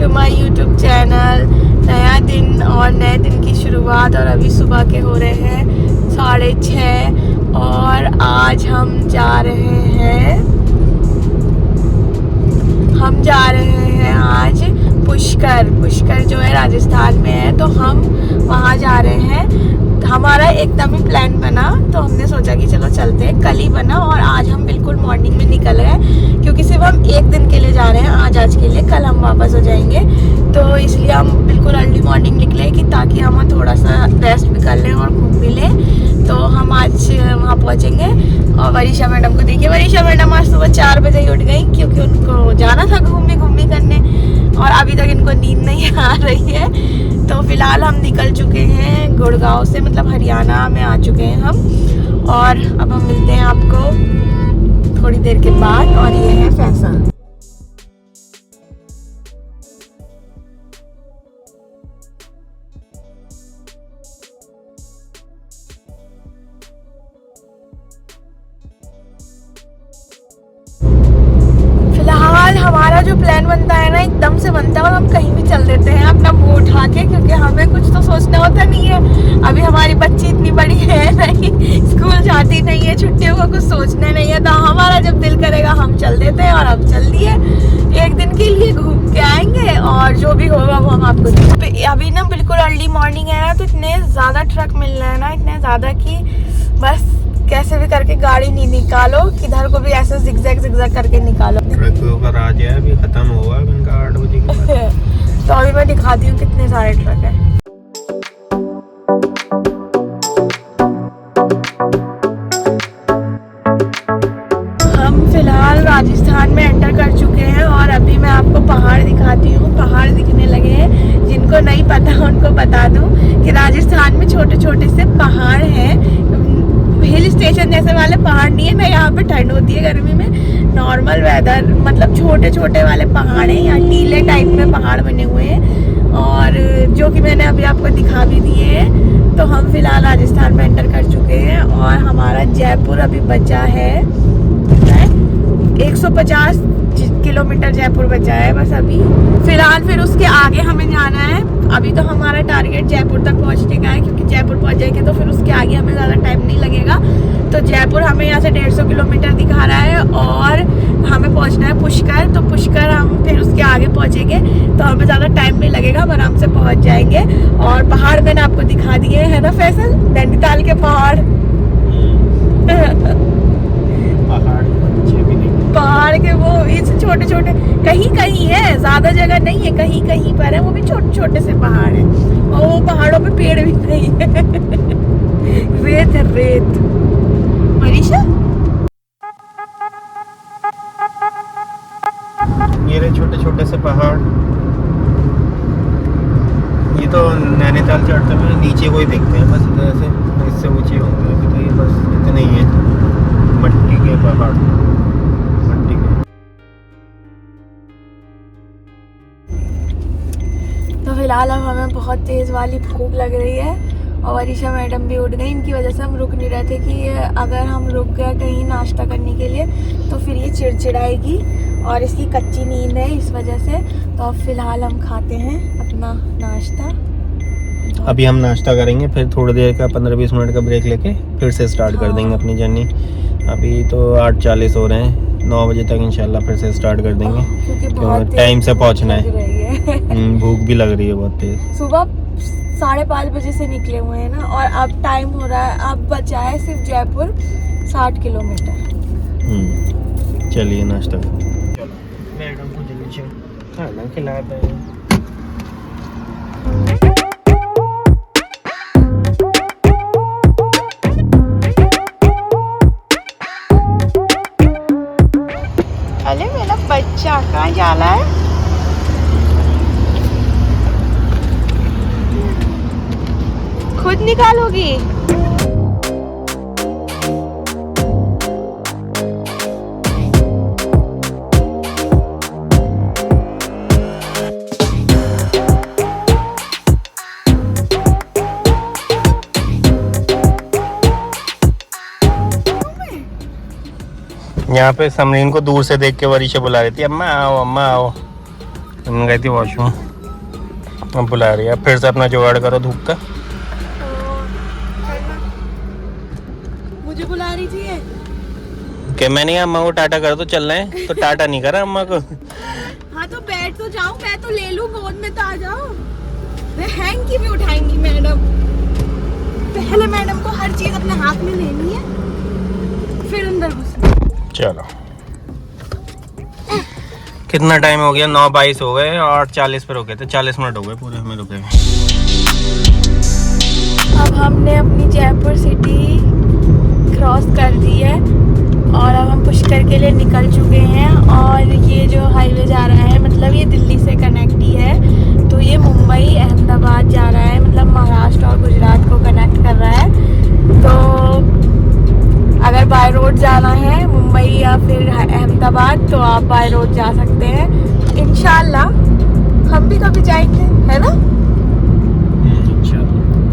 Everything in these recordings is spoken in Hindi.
To my YouTube channel. नया दिन और नए दिन की शुरुआत और अभी सुबह के हो रहे हैं 6:30 और आज हम जा रहे हैं आज पुष्कर जो है राजस्थान में है, तो हम वहाँ जा रहे हैं। हमारा एकदम ही प्लान बना तो हमने सोचा कि चलो चलते हैं। कल ही बना और आज हम बिल्कुल मॉर्निंग में निकल गए, क्योंकि सिर्फ हम एक दिन के लिए जा रहे हैं, आज के लिए। कल हम वापस हो जाएंगे, तो इसलिए हम बिल्कुल अर्ली मॉर्निंग निकले कि ताकि हम थोड़ा सा रेस्ट भी कर लें और घूम भी लें। तो हम आज वहाँ पहुँचेंगे। और वरीशा मैडम को देखिए, वरीशा मैडम आज सुबह 4 बजे ही उठ गई, क्योंकि उनको जाना था घूमने करने, और अभी तक इनको नींद नहीं आ रही है। तो फिलहाल हम निकल चुके हैं गुड़गांव से, मतलब हरियाणा में आ चुके हैं हम। और अब हम मिलते हैं आपको थोड़ी देर के बाद। और ये है फैसल। हमारा जो प्लान बनता है ना, एकदम से बनता है और हम कहीं भी चल देते हैं अपना मुंह उठा के, क्योंकि हमें कुछ तो सोचना होता नहीं है। अभी हमारी बच्ची इतनी बड़ी है नहीं, स्कूल जाती नहीं है, छुट्टियों को कुछ सोचना नहीं है, तो हमारा जब दिल करेगा हम चल देते हैं। और अब चल दिए, एक दिन के लिए घूम के आएंगे और जो भी होगा वो हम आपको। अभी ना बिल्कुल अर्ली मॉर्निंग है ना, तो इतने ज्यादा ट्रक मिल रहे हैं ना, इतने ज्यादा कि बस कैसे भी करके गाड़ी नहीं निकालो, किधर को भी ऐसे जिगजैग करके निकालो। ट्रकों का राज है, अभी खत्म होगा इनका 8 बजे के बाद। तो अभी मैं दिखाती हूँ कितने सारे ट्रक हैं। हम फिलहाल राजस्थान में एंटर कर चुके हैं और अभी मैं आपको पहाड़ दिखाती हूँ। पहाड़ दिखने लगे हैं, जिनको नहीं पता उनको बता दूँ कि राजस्थान में छोटे छोटे से पहाड़ हैं। हिल स्टेशन जैसे वाले पहाड़ नहीं है ना, यहाँ पे ठंड होती है गर्मी में। नॉर्मल वेदर, मतलब छोटे छोटे वाले पहाड़ हैं, यहाँ टीले टाइप में पहाड़ बने हुए हैं, और जो कि मैंने अभी आपको दिखा भी दिए हैं। तो हम फिलहाल राजस्थान में एंटर कर चुके हैं और हमारा जयपुर अभी बचा है 150 किलोमीटर जयपुर बचा है बस अभी फिलहाल। फिर उसके आगे हमें जाना है। अभी तो हमारा टारगेट जयपुर तक पहुंचने का है, क्योंकि जयपुर पहुंच जाएंगे तो फिर उसके आगे हमें ज़्यादा टाइम नहीं लगेगा। तो जयपुर हमें यहाँ से 150 किलोमीटर दिखा रहा है और हमें पहुंचना है पुष्कर। तो पुष्कर हम फिर उसके आगे पहुंचेंगे, तो हमें ज़्यादा टाइम नहीं लगेगा, हम आराम से पहुँच जाएंगे। और पहाड़ मैंने आपको दिखा दिए है ना फैसल, नैनीताल के पहाड़। पहाड़ के वो इस छोटे छोटे कहीं कहीं है, ज्यादा जगह नहीं है, कहीं कहीं पर है, वो भी छोटे छोटे से पहाड़ है। और वो पहाड़ों पे पेड़ भी नहीं है, रेत है रेत। मनीषा, ये रहे छोटे छोटे से पहाड़। ये तो नैनीताल चढ़ते में नीचे को ही दिखते हैं, बस इधर से, इससे ऊंचे होंगे। अभी तो ये बस इतने ही है, मट्टी के पहाड़, मट्टी के। तो फिलहाल अब हमें बहुत तेज वाली भूख लग रही है और वरीशा मैडम भी उठ गई। इनकी वजह से हम रुक नहीं रहे थे कि अगर हम रुक गए कहीं नाश्ता करने के लिए तो फिर ये चिड़चिड़ाएगी, और इसकी कच्ची नींद है इस वजह से। तो अब फिलहाल हम खाते हैं अपना नाश्ता। अभी हम नाश्ता करेंगे, फिर थोड़ी देर का 15-20 मिनट का ब्रेक लेके फिर से स्टार्ट कर देंगे अपनी जर्नी। अभी तो 8:40 हो रहे हैं, 9 बजे तक इंशाल्लाह फिर से स्टार्ट कर देंगे, क्योंकि टाइम से पहुंचना है। भूख भी लग रही है बहुत तेज। सुबह 5:30 बजे से निकले हुए हैं ना, और अब टाइम हो रहा है, अब बचा है सिर्फ जयपुर 60 किलोमीटर। चलिए नाश्ता चलो, मैडम को जल्दी खाना खिलाते हैं। अरे मेरा बच्चा कहाँ जा रहा है? खुद निकालोगी? यहाँ पे समरीन को दूर से देख के वरीशा बुला रही थी, अम्मा आओ अम्मा आओ। गई थी वॉशरूम, अब बुला रही है। फिर से अपना जुगाड़ करो धूप का। मुझे बुला रही थी ये। कि मैंने अम्मा को टाटा कर दो, चल रहे हैं, तो टाटा नहीं करा अम्मा को। हाँ तो बैठ तो जाओ, मैं तो ले लूं, गोद में तो आ जाओ। हैंग की भी उठाएंगी मैडम। पहले मैडम को हर चीज अपने हाथ में लेनी है, फिर अंदर घुसना। चलो कितना टाइम हो गया? 9:22 हो गए, 8:40 पे रुके थे, 40 मिनट हो गए पूरे हमें रुके हुए। अब हमने अपनी जयपुर सिटी क्रॉस कर दी है और अब हम पुष्कर के लिए निकल चुके हैं। और ये जो हाईवे जा रहा है, मतलब ये दिल्ली से कनेक्ट ही है, तो ये मुंबई अहमदाबाद जा रहा है, मतलब महाराष्ट्र और गुजरात को कनेक्ट कर रहा है। तो अगर बाय रोड जाना है मुंबई या फिर अहमदाबाद तो आप बाय रोड जा सकते हैं। इंशाल्लाह हम भी कभी जाएंगे, है ना?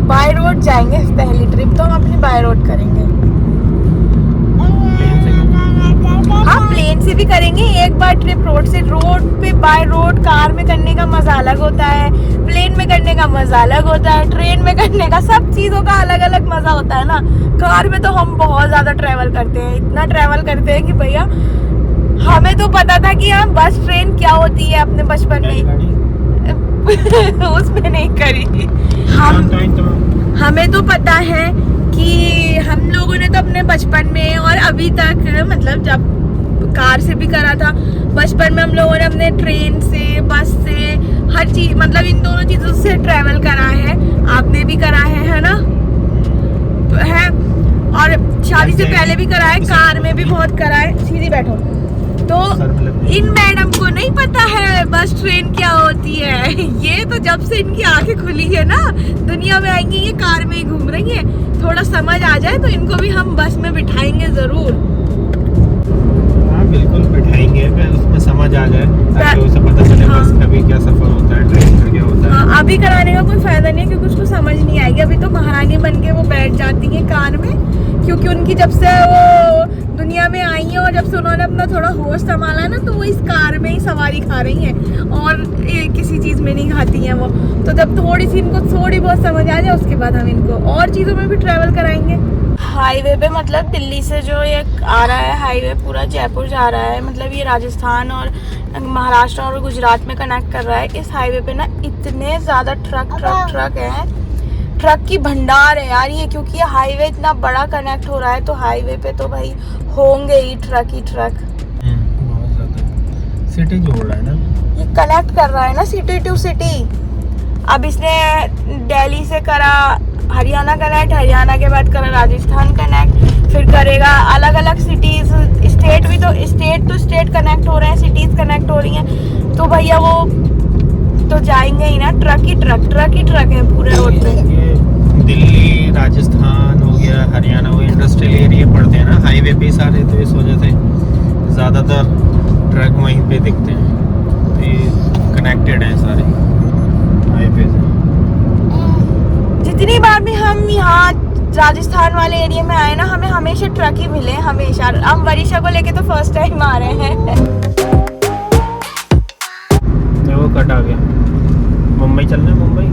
बाय रोड जाएंगे, पहली ट्रिप तो हम अपनी बाय रोड करेंगे। हाँ प्लेन से भी करेंगे एक बार ट्रिप। रोड से, रोड पे बाय रोड कार में करने का मजा अलग होता है, प्लेन में करने का मजा अलग होता है, ट्रेन में करने का, सब चीजों का अलग अलग मजा होता है ना। कार में तो हम बहुत ज्यादा ट्रेवल करते हैं, इतना ट्रेवल करते हैं कि भैया हमें तो पता था कि हाँ बस ट्रेन क्या होती है अपने बचपन में। उसमें नहीं करी हमें तो पता है कि हम लोगों ने तो अपने बचपन में और अभी तक, मतलब जब कार से भी करा था, बचपन में हम लोगों ने अपने ट्रेन से, बस से, हर चीज, मतलब इन दोनों चीजों से ट्रेवल करा है। आपने भी करा है ना? तो है, और शादी से पहले भी करा है, कार में भी बहुत करा है। सीधी बैठो। तो इन मैडम को नहीं पता है बस ट्रेन क्या होती है। ये तो जब से इनकी आंखें खुली है ना, दुनिया में आएंगी, ये कार में ही घूम रही है। थोड़ा समझ आ जाए तो इनको भी हम बस में बिठाएंगे जरूर। हाँ बिल्कुल बिठाएंगे, उसमें समझ आ जाए ताकि उसे पता चले बस का भी क्या सफर होता है, ट्रेन का क्या होता है। हाँ, अभी कराने का कोई फायदा नहीं है क्योंकि उसको समझ नहीं आएगी। अभी तो महारानी बन के वो बैठ जाती है कार में, क्योंकि उनकी जब से वो दुनिया में आई है और जब से उन्होंने अपना थोड़ा होश संभाला ना, तो वो इस कार में ही सवारी खा रही हैं और किसी चीज में नहीं खाती हैं वो। तो जब थोड़ी सी इनको थोड़ी बहुत समझ आ जाए, उसके बाद हम इनको और चीजों में भी ट्रेवल कराएंगे। हाईवे पे, मतलब दिल्ली से जो ये आ रहा है हाईवे, पूरा जयपुर जा रहा है, मतलब ये राजस्थान और महाराष्ट्र और गुजरात में कनेक्ट कर रहा है। इस हाईवे पे ना इतने ज्यादा ट्रक है, ट्रक की भंडार है यार ये, क्योंकि ये हाईवे इतना बड़ा कनेक्ट हो रहा है, तो हाईवे पे तो भाई होंगे ही ट्रक ही ट्रक। बहुत ज्यादा सिटी जोड़ रहा है ना, ये कनेक्ट कर रहा है ना सिटी टू सिटी। अब इसने दिल्ली से करा हरियाणा कनेक्ट, हरियाणा के बाद करा राजस्थान कनेक्ट, फिर करेगा अलग अलग सिटीज, स्टेट भी, तो स्टेट कनेक्ट हो रहे हैं, सिटीज कनेक्ट हो रही हैं, तो भैया वो तो जाएंगे ही ना, ट्रक ही ट्रक है पूरे रोड पे। दिल्ली, राजस्थान हो गया, हरियाणा, वो इंडस्ट्रियल एरिया पड़ते हैं ना हाईवे पे सारे, तो इस वजह से ज़्यादातर ट्रक वहीं पे दिखते हैं, तो ये कनेक्टेड हैं सारे हाईवे से। जितनी बार भी हम यहाँ राजस्थान वाले एरिया में आए ना, हमें हमेशा ट्रक ही मिले, हमेशा। हम वरीशा को लेके तो फर्स्ट टाइम आ रहे हैं। वो कट आ गया, मुंबई चलना है, मुंबई।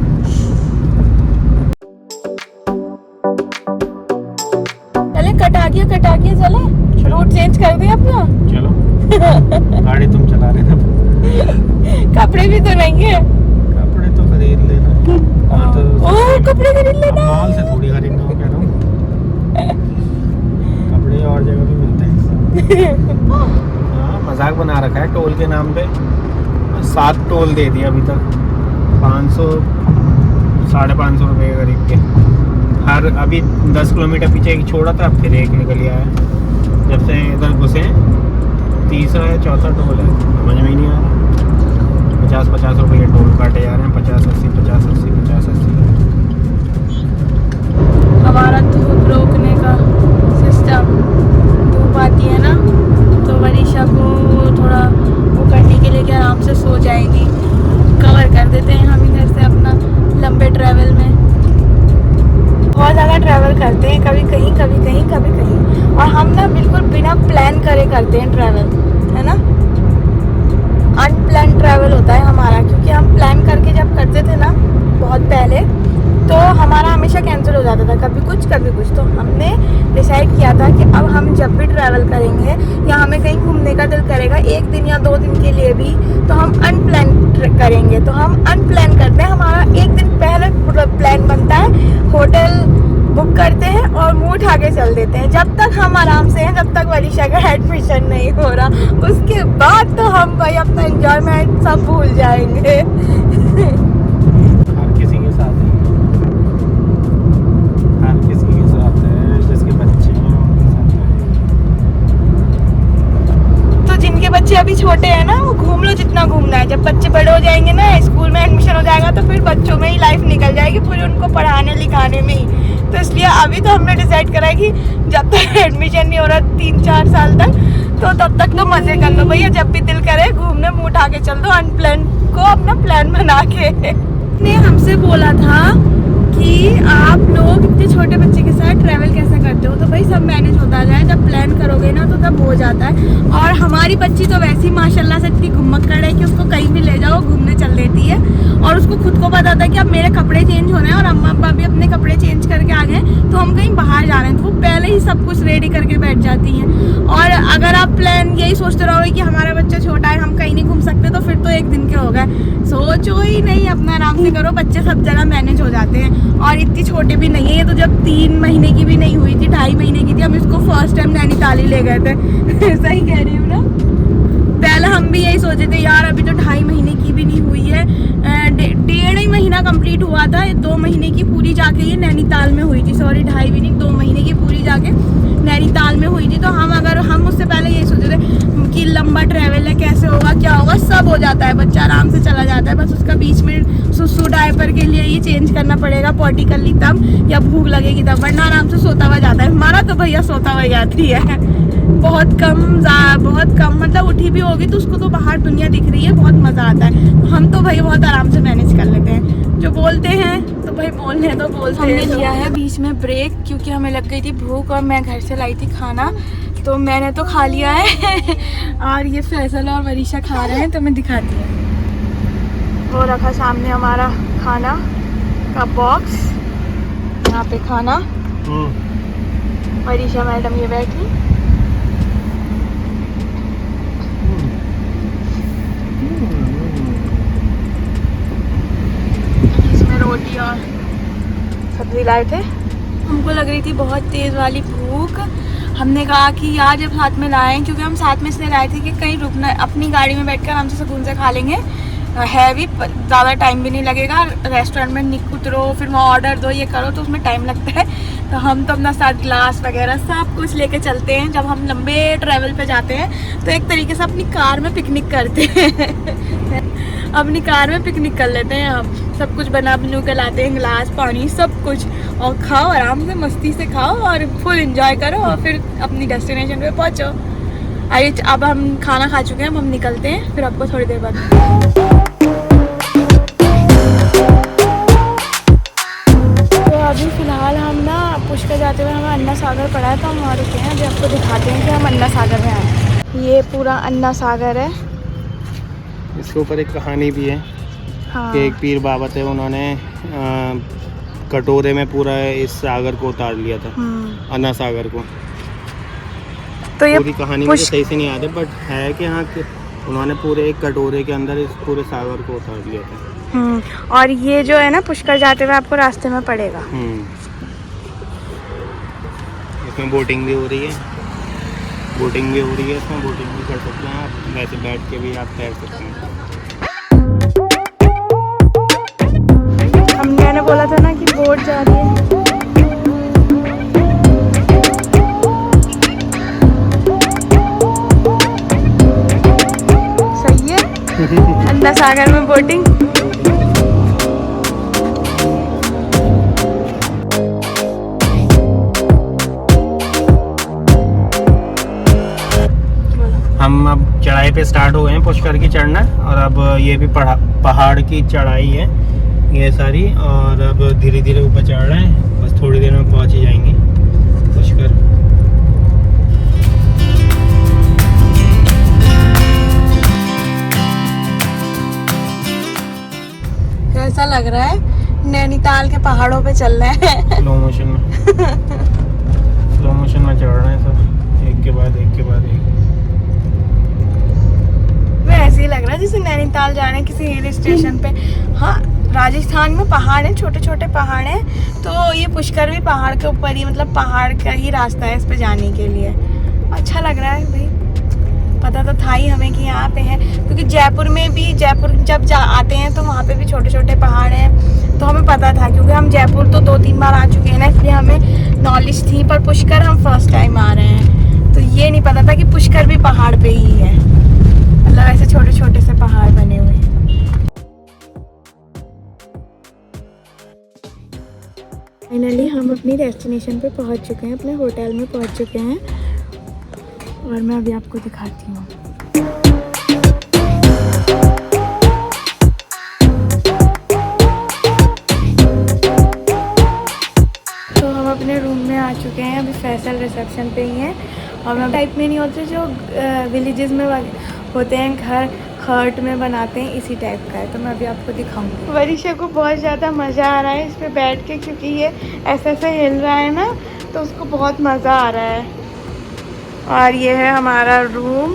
चले, कट आ गया चले, रूट चेंज कर दे अपना। चलो गाड़ी तुम चला रहे थे। कपड़े भी तो नहीं है, कपड़े तो खरीद लेना। हाँ तो कपड़े खरीद लेना, मॉल से थोड़ी खरीदना हो, कह रहा हूँ कपड़े और जगह भी मिलते हैं। हाँ मजाक बना रखा है टोल के नाम पे, 7 टोल दे दिया अभी तक, 500 550 रुपये करीब के हर। अभी 10 किलोमीटर पीछे एक छोड़ा था, फिर एक निकल आया है। जब से इधर घुसे, तीसरा या चौथा टोल है, समझ में ही नहीं आ रहा। 50-50 रुपये टोल काटे जा रहे हैं, 50-80 50-80 50-80। हमारा धूप रोकने का सिस्टम, धूप आती है ना तो वरीशा को थोड़ा वो करने के लिए कि आराम से सो जाएगी, कवर कर देते हैं हम इधर से अपना लंबे ट्रैवल में। बहुत ज़्यादा ट्रैवल करते हैं, कभी कहीं कभी कहीं कभी कहीं, और हम ना बिल्कुल बिना प्लान करे करते हैं ट्रैवल, है ना। अनप्लान ट्रैवल होता है हमारा करते थे ना बहुत पहले, तो हमारा हमेशा कैंसिल हो जाता था, कभी कुछ कभी कुछ। तो हमने डिसाइड किया था कि अब हम जब भी ट्रैवल करेंगे या हमें कहीं घूमने का दिल करेगा 1 दिन या 2 दिन के लिए भी, तो हम अनप्लान करेंगे। तो हम अनप्लान करते हैं, हमारा 1 दिन पहले प्लान बनता है, होटल बुक करते हैं और मुंह उठा के चल देते हैं। जब तक हम आराम से हैं, जब तक वरीशा का एडमिशन नहीं हो रहा, उसके बाद तो हम भाई अपना एंजॉयमेंट सब भूल जाएंगे। हर किसी के साथ है, हर किसी के साथ है, जिसके बच्चे हैं उनके साथ है। तो जिनके बच्चे अभी छोटे हैं ना, वो घूम लो जितना घूमना है। जब बच्चे बड़े हो जाएंगे ना, स्कूल में एडमिशन हो जाएगा, तो फिर बच्चों में ही लाइफ निकल जाएगी पूरी, उनको पढ़ाने लिखाने में ही। तो इसलिए अभी तो हमने डिसाइड करा है कि जब तक एडमिशन नहीं हो रहा 3-4 साल तक, तो तब तक तो मजे कर लो भैया। जब भी दिल करे घूमने मुंह उठा के चल दो, अनप्लान को अपना प्लान बना के। ने हमसे बोला था कि आप लोग इतने छोटे बच्चे के साथ ट्रैवल कैसे करते हो, तो भाई सब मैनेज होता जाए, जब प्लान करोगे ना तो तब हो जाता है। और हमारी बच्ची तो वैसी माशाल्लाह से इतनी घुमक्कड़ है कि उसको कहीं भी ले जाओ घूमने चल देती है। और उसको खुद को पता था कि अब मेरे कपड़े चेंज होने हैं और अम्मा अब्बा भी अपने कपड़े चेंज करके आ गए, तो हम कहीं बाहर जा रहे हैं, तो वो पहले ही सब कुछ रेडी करके बैठ जाती हैं। और अगर आप प्लान यही सोचते रहोगे कि हमारा बच्चा छोटा है, हम कहीं नहीं घूम सकते, तो फिर तो 1 दिन के हो गए। सोचो ही नहीं, अपना आराम से करो, बच्चे सब जगह मैनेज हो जाते हैं। और इतनी छोटे भी नहीं है ये, तो जब 3 महीने की भी नहीं हुई थी, 2.5 महीने की थी, हम इसको फर्स्ट टाइम नैनीताल ही ले गए थे। सही कह रही हूँ ना? पहले हम भी यही सोचे थे यार, अभी तो 2.5 महीने की भी नहीं हुई है, 1.5 महीना कंप्लीट हुआ था, 2 महीने की पूरी जाके ये नैनीताल में हुई थी। सॉरी 2.5 भी नहीं, 2 महीने की पूरी जाके नैनीताल में हुई थी। तो हम उससे पहले यही सोचे थे कि लंबा ट्रैवल है, कैसे होगा क्या होगा, सब हो जाता है, बच्चा आराम से चला जाता है, बस उसका बीच में सुसु डायपर के लिए ये चेंज करना पड़ेगा, पॉटी कर ली तब, या भूख लगेगी तब, वरना आराम से सोता हुआ जाता है। हमारा तो भैया सोता हुआ जाती है, बहुत कम मतलब उठी भी होगी तो उसको तो बाहर दुनिया दिख रही है, बहुत मजा आता है। हम तो भाई बहुत आराम से मैनेज कर लेते हैं, जो बोलते हैं तो भाई बोलने तो बोलते हैं। हमने लिया है बीच में ब्रेक, क्योंकि हमें लग गई थी भूख और मैं घर से लाई थी खाना, तो मैंने तो खा लिया है। और ये फैसल और वरीशा खा रहे हैं, तो मैं दिखाती हूँ। वो रखा सामने हमारा खाना का बॉक्स, यहाँ पे खाना, वरीशा मैडम ये बैठी, इसमें रोटी और सब्जी लाए थे। हमको लग रही थी बहुत तेज वाली भूख, हमने कहा कि यार जब साथ में लाएं, क्योंकि हम साथ में इसलिए लाए थे कि कहीं रुकना, अपनी गाड़ी में बैठकर आराम से सुकून से खा लेंगे, है भी ज़्यादा टाइम भी नहीं लगेगा। रेस्टोरेंट में उतरो, फिर वहाँ ऑर्डर दो, ये करो, तो उसमें टाइम लगता है। तो हम तो अपना साथ ग्लास वगैरह सब कुछ लेके चलते हैं। जब हम लंबे ट्रैवल पे जाते हैं तो एक तरीके से अपनी कार में पिकनिक करते हैं। अपनी कार में पिकनिक कर लेते हैं हम, सब कुछ बना बनू के लाते हैं, गिलास पानी सब कुछ, और खाओ आराम से, मस्ती से खाओ और फुल एंजॉय करो, और फिर अपनी डेस्टिनेशन पे पहुँचो। आइए अब हम खाना खा चुके हैं, अब हम निकलते हैं, फिर आपको थोड़ी देर बाद। तो अभी फ़िलहाल हम ना पुष्कर जाते हुए हमें अन्ना सागर पड़ा है, तो हम वहाँ रुके हैं। अभी आपको दिखाते हैं कि हम अन्ना सागर में आए। ये पूरा अन्ना सागर है, इसके ऊपर एक कहानी भी है। हाँ। कि एक पीर बाबा थे, उन्होंने कटोरे में पूरा इस सागर को उतार लिया था, अन्ना सागर को। तो ये पूरी कहानी मुझे सही से नहीं याद है, बट है कि हाँ कि उन्होंने पूरे एक कटोरे के अंदर इस पूरे सागर को उतार लिया था। और ये जो है ना पुष्कर जाते हुए आपको रास्ते में पड़ेगा। इसमें बोटिंग भी हो रही है, इसमें बोटिंग भी कर सकते हैं आप, वैसे बैठ के भी आप तैर सकते हैं। मैंने बोला था ना कि बोट जा रही है। सही है, अन्ना सागर में बोटिंग। हम अब चढ़ाई पे स्टार्ट हो गए हैं, पुष्कर की चढ़ना, और अब ये भी पहाड़ की चढ़ाई है ये सारी, और अब धीरे धीरे ऊपर चढ़ रहे हैं, बस थोड़ी देर में पहुंच ही जाएंगे पुष्कर। ऐसा लग रहा है नैनीताल के पहाड़ों पे चल रहे हैं। स्लो मोशन में चढ़ रहे हैं सब, एक के बाद एक के बाद एक। मैं ऐसे ही लग रहा है जैसे नैनीताल जा रहे हैं किसी हिल स्टेशन पे। हाँ, राजस्थान में पहाड़ हैं, छोटे छोटे पहाड़ हैं, तो ये पुष्कर भी पहाड़ के ऊपर ही, मतलब पहाड़ का ही रास्ता है इस पे जाने के लिए। अच्छा लग रहा है भाई, पता तो था ही हमें कि यहाँ पे है, क्योंकि जयपुर में भी, जयपुर जब आते हैं तो वहाँ पे भी छोटे छोटे पहाड़ हैं, तो हमें पता था, क्योंकि हम जयपुर तो 2-3 बार आ चुके हैं ना, इसलिए हमें नॉलेज थी। पर पुष्कर हम फर्स्ट टाइम आ रहे हैं, तो ये नहीं पता था कि पुष्कर भी पहाड़ पे ही है, मतलब ऐसे छोटे छोटे से पहाड़ बने हुए हैं। फाइनली हम अपनी डेस्टिनेशन पे पहुंच चुके हैं, अपने होटल में पहुंच चुके हैं, और मैं अभी आपको दिखाती हूँ। तो हम अपने रूम में आ चुके हैं, अभी फैसल रिसेप्शन पे ही हैं, और मैं टाइप में नहीं होते जो विलेजेस में होते हैं घर, खर्ट में बनाते हैं, इसी टाइप का है। तो मैं अभी आपको दिखाऊंगी। वरिशा को बहुत ज़्यादा मज़ा आ रहा है इस पे बैठ के, क्योंकि ये ऐसे ऐसे हिल रहा है ना, तो उसको बहुत मज़ा आ रहा है। और ये है हमारा रूम।